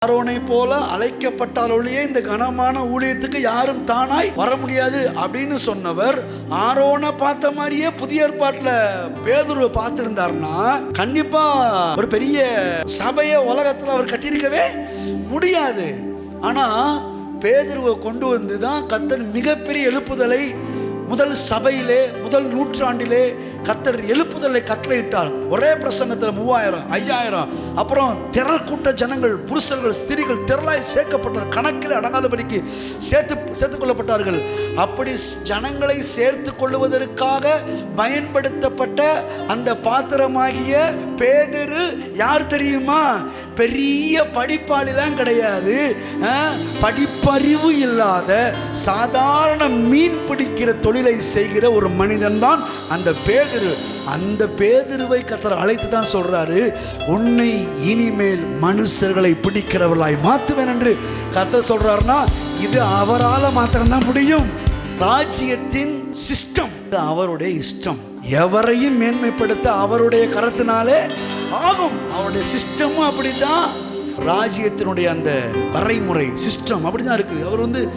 ஆரோனை போல அழைக்கப்பட்டாலொழியே இந்த கனமான ஊழியத்துக்கு யாரும் தானாய் வர முடியாது அப்படின்னு சொன்னவர், ஆரோனை பார்த்த மாதிரியே புதிய ஏற்பாட்டுல பேதுருவை பார்த்திருந்தாருன்னா கண்டிப்பா ஒரு பெரிய சபையை உலகத்துல அவர் கட்டியிருக்கவே முடியாது. ஆனா பேதுருவை கொண்டு வந்து தான் கர்த்தர் மிகப்பெரிய எழுப்புதலை முதல் சபையிலே முதல் நூற்றாண்டிலே கர்த்தர் எழுப்புதலை கட்டளையிட்டார். ஒரே பிரசங்கத்தில் 3000 5000 அப்புறம் திரள் கூட்ட ஜனங்கள், புருஷர்கள், ஸ்திரீகள் திரளாய் சேர்க்கப்பட்டார். கணக்கில் அடங்காதபடிக்கு சேர்த்து கொள்ளப்பட்டார்கள். அப்படி ஜனங்களை சேர்த்து கொள்வதற்காக பயன்படுத்தப்பட்ட அந்த பாத்திரமாகிய பேதுரு யார் தெரியுமா? பெரிய படிப்பாளிலாம் கிடையாது, படிப்பறிவு இல்லாத சாதாரண மீன் பிடிக்கிற தொழிலை செய்கிற ஒரு மனிதன் தான் அந்த பேதுரு. அந்த பேதுருவை கர்த்தர் அழைத்து தான் சொல்றாரு, உன்னை இனிமேல் மனுஷர்களை பிடிக்கிறவர்களாய் மாற்றுவேன் என்று கர்த்தர் சொல்றாருன்னா இது அவரால் மாத்திரம்தான் முடியும். ராஜ்யத்தின் சிஸ்டம் அவருடைய இஷ்டம். எவரையும் மேன்மைப்படுத்த அவருடைய கரத்தினாலே ஆகும். அவருடைய சிஸ்டமும் அப்படிதான். ராஜ்யத்தினுடைய அந்த வரைமுறை சிஸ்டம் அப்படிதான் இருக்குது. அவர்